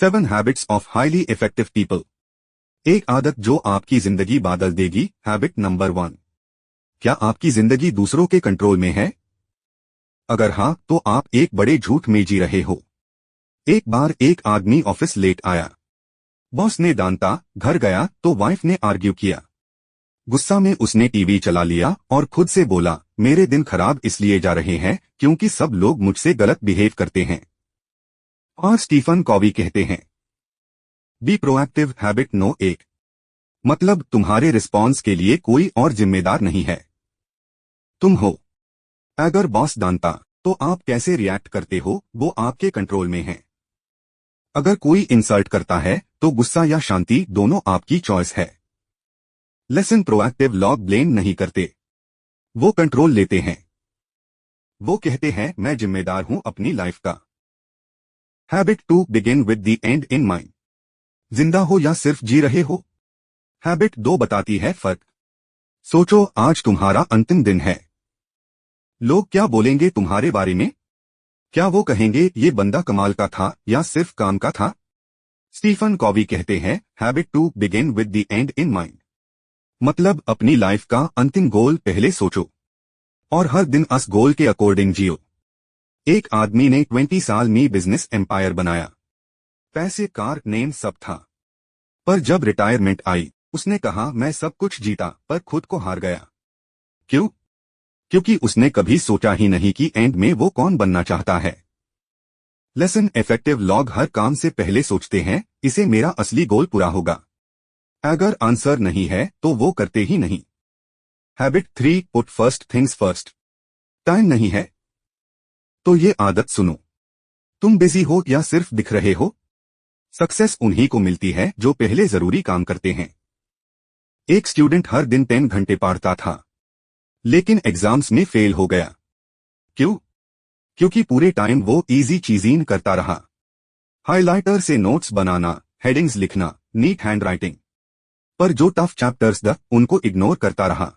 7 habits of highly effective people. एक आदत जो आपकी जिंदगी बदल देगी। Habit number 1। क्या आपकी जिंदगी दूसरों के कंट्रोल में है? अगर हाँ, तो आप एक बड़े झूठ में जी रहे हो। एक बार एक आदमी ऑफिस लेट आया। बॉस ने डांटा, घर गया तो वाइफ ने आर्ग्यू किया। गुस्सा में उसने टीवी चला लिया और खुद से बोला, मेरे दिन खराब इसलिए जा रहे हैं क्योंकि सब लोग मुझसे गलत बिहेव करते हैं। और स्टीफन कॉवी कहते हैं, बी प्रोएक्टिव। Habit no 1। मतलब तुम्हारे रिस्पॉन्स के लिए कोई और जिम्मेदार नहीं है, तुम हो। अगर बॉस डांटा तो आप कैसे रिएक्ट करते हो वो आपके कंट्रोल में है। अगर कोई इंसल्ट करता है तो गुस्सा या शांति दोनों आपकी चॉइस है। लेसन प्रोएक्टिव लोग ब्लेम नहीं करते, वो कंट्रोल लेते हैं। वो कहते हैं, मैं जिम्मेदार हूं अपनी लाइफ का। Habit 2। Begin with the and in mind. जिंदा हो या सिर्फ जी रहे हो? हैबिट 2 बताती है फर्क। सोचो, आज तुम्हारा अंतिम दिन है। लोग क्या बोलेंगे तुम्हारे बारे में? क्या वो कहेंगे ये बंदा कमाल का था या सिर्फ काम का था? स्टीफन कॉवी कहते हैं, habit 2। Begin with the and in mind. मतलब अपनी लाइफ का अंतिम गोल पहले सोचो और हर दिन उस गोल के अकॉर्डिंग जियो। एक आदमी ने 20 साल में बिजनेस एम्पायर बनाया। पैसे, कार, नेम सब था। पर जब रिटायरमेंट आई उसने कहा, मैं सब कुछ जीता पर खुद को हार गया। क्यों? क्योंकि उसने कभी सोचा ही नहीं कि एंड में वो कौन बनना चाहता है। लेसन इफेक्टिव लोग हर काम से पहले सोचते हैं, इसे मेरा असली गोल पूरा होगा। अगर आंसर नहीं है तो वो करते ही नहीं। Habit 3। Put first things first. Time नहीं है तो ये आदत सुनो। तुम बिजी हो या सिर्फ दिख रहे हो? सक्सेस उन्हीं को मिलती है जो पहले जरूरी काम करते हैं। एक स्टूडेंट हर दिन 10 घंटे पढ़ता था लेकिन एग्जाम्स में फेल हो गया। क्यों? क्योंकि पूरे टाइम वो इजी चीजें करता रहा। हाइलाइटर से नोट्स बनाना, हेडिंग्स लिखना, नीट हैंडराइटिंग। पर जो टफ चैप्टर्स द उनको इग्नोर करता रहा।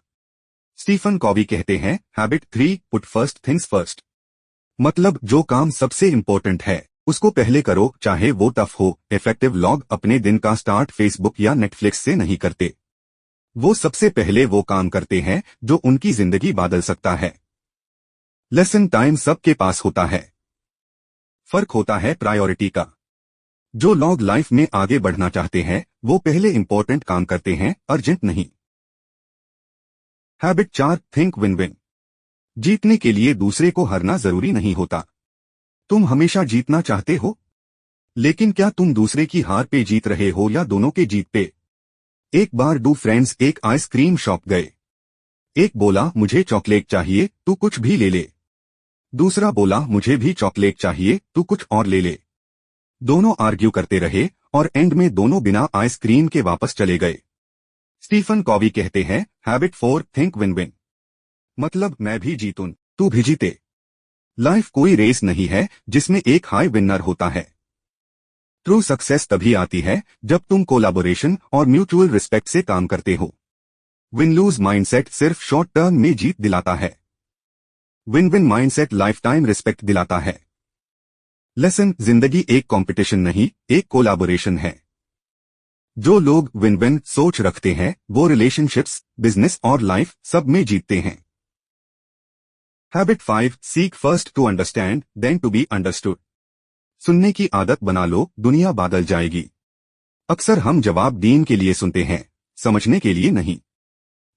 स्टीफन कॉवी कहते हैं, habit 3। Put first things first. मतलब जो काम सबसे इंपॉर्टेंट है उसको पहले करो, चाहे वो टफ हो। इफेक्टिव लोग अपने दिन का स्टार्ट फेसबुक या नेटफ्लिक्स से नहीं करते। वो सबसे पहले वो काम करते हैं जो उनकी जिंदगी बदल सकता है। लेसन टाइम सबके पास होता है, फर्क होता है प्रायोरिटी का। जो लोग लाइफ में आगे बढ़ना चाहते हैं वो पहले इंपॉर्टेंट काम करते हैं, अर्जेंट नहीं। हैबिट 4। Think win win. जीतने के लिए दूसरे को हरना जरूरी नहीं होता। तुम हमेशा जीतना चाहते हो, लेकिन क्या तुम दूसरे की हार पे जीत रहे हो या दोनों के जीत पे? एक बार 2 फ्रेंड्स एक आइसक्रीम शॉप गए। एक बोला, मुझे चॉकलेट चाहिए, तू कुछ भी ले ले। दूसरा बोला, मुझे भी चॉकलेट चाहिए, तू कुछ और ले ले। दोनों आर्ग्यू करते रहे और एंड में दोनों बिना आइसक्रीम के वापस चले गए। स्टीफन कॉवी कहते हैं, हैबिट 4। Think win win. मतलब मैं भी जीतूं, तू भी जीते। लाइफ कोई रेस नहीं है जिसमें एक हाई विनर होता है। ट्रू सक्सेस तभी आती है जब तुम कोलैबोरेशन और म्यूचुअल रिस्पेक्ट से काम करते हो। विन लूज माइंडसेट सिर्फ शॉर्ट टर्म में जीत दिलाता है, win win mindset life time respect दिलाता है। लेसन, जिंदगी एक कंपटीशन नहीं, एक कोलैबोरेशन है। जो लोग विन विन सोच रखते हैं वो रिलेशनशिप्स, बिजनेस और लाइफ सब में जीतते हैं। Habit 5। Seek first to understand then to be understood. सुनने की आदत बना लो, दुनिया बदल जाएगी। अक्सर हम जवाब देने के लिए सुनते हैं, समझने के लिए नहीं।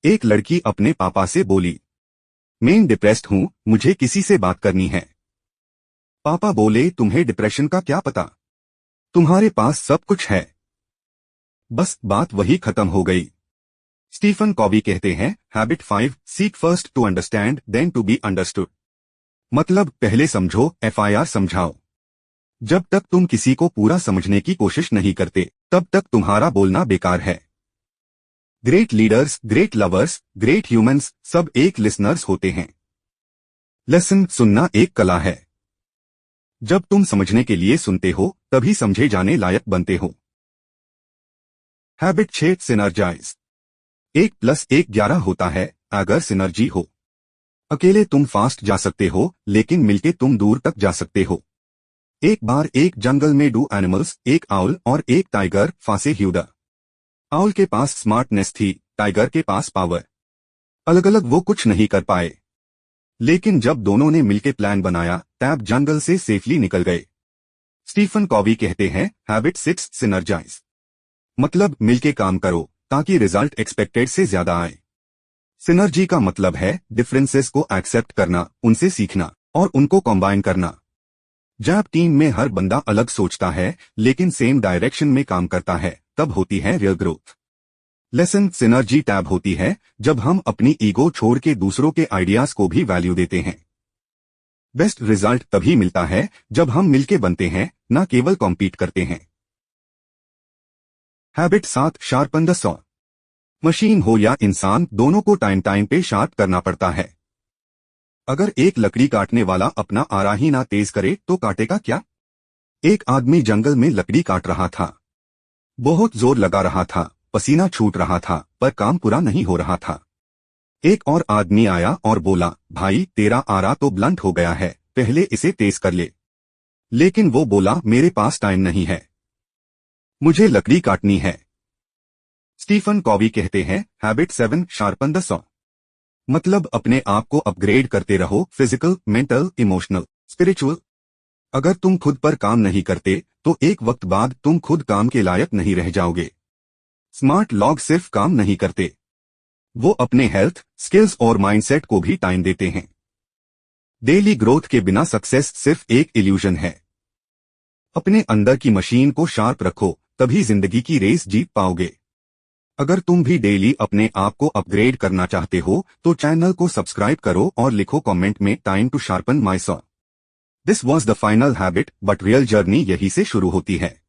एक लड़की अपने पापा से बोली, मैं डिप्रेस्ड हूं, मुझे किसी से बात करनी है। पापा बोले, तुम्हें डिप्रेशन का क्या पता, तुम्हारे पास सब कुछ है। बस बात वही खत्म हो गई। स्टीफन कॉवी कहते हैं, habit 5। Seek first to understand then to be understood. मतलब पहले समझो, FIR समझाओ। जब तक तुम किसी को पूरा समझने की कोशिश नहीं करते तब तक तुम्हारा बोलना बेकार है। Great leaders, great lovers, great humans सब एक लिसनर्स होते हैं। लेसन, सुनना एक कला है। जब तुम समझने के लिए सुनते हो तभी समझे जाने लायक बनते हो। हैबिट 6। सिनर्जाइज। 1+1 11 होता है अगर सिनर्जी हो। अकेले तुम फास्ट जा सकते हो लेकिन मिलके तुम दूर तक जा सकते हो। एक बार एक जंगल में दो एनिमल्स, एक आउल और एक टाइगर, फांसे हुए। आउल के पास स्मार्टनेस थी, टाइगर के पास पावर। अलग अलग वो कुछ नहीं कर पाए, लेकिन जब दोनों ने मिलकर प्लान बनाया तब जंगल से सेफली निकल गए। स्टीफन कॉवी कहते हैं, हैबिट 6 सिनर्जाइज, मतलब मिलके काम करो ताकि रिजल्ट एक्सपेक्टेड से ज्यादा आए। सिनर्जी का मतलब है डिफरेंसेस को एक्सेप्ट करना, उनसे सीखना और उनको कंबाइन करना। जब टीम में हर बंदा अलग सोचता है लेकिन सेम डायरेक्शन में काम करता है, तब होती है real growth. Lesson synergy tab होती है जब हम अपनी ईगो छोड़ के दूसरों के आइडियाज को भी वैल्यू देते हैं। बेस्ट रिजल्ट तभी मिलता है जब हम मिलके बनते हैं, न केवल कॉम्पीट करते हैं। Habit 7 sharpen the saw, machine हो या इंसान, दोनों को टाइम टाइम पे शार्प करना पड़ता है। अगर एक लकड़ी काटने वाला अपना आरा ही ना तेज करे तो काटेगा क्या? एक आदमी जंगल में लकड़ी काट रहा था, बहुत जोर लगा रहा था, पसीना छूट रहा था, पर काम पूरा नहीं हो रहा था। एक और आदमी आया और बोला, भाई तेरा आरा तो ब्लंट हो गया है, पहले इसे तेज कर ले। लेकिन वो बोला, मेरे पास टाइम नहीं है, मुझे लकड़ी काटनी है। स्टीफन कॉवी कहते हैं, हैबिट 7 शार्पन द सॉ, मतलब अपने आप को अपग्रेड करते रहो, फिजिकल, मेंटल, इमोशनल, स्पिरिचुअल। अगर तुम खुद पर काम नहीं करते तो एक वक्त बाद तुम खुद काम के लायक नहीं रह जाओगे। स्मार्ट लोग सिर्फ काम नहीं करते, वो अपने हेल्थ, स्किल्स और माइंडसेट को भी टाइम देते हैं। डेली ग्रोथ के बिना सक्सेस सिर्फ एक इल्यूजन है। अपने अंदर की मशीन को शार्प रखो, तभी जिंदगी की रेस जीत पाओगे। अगर तुम भी डेली अपने आप को अपग्रेड करना चाहते हो तो चैनल को सब्सक्राइब करो और लिखो कमेंट में, time to sharpen my saw. This was the final habit, but real journey यही से शुरू होती है।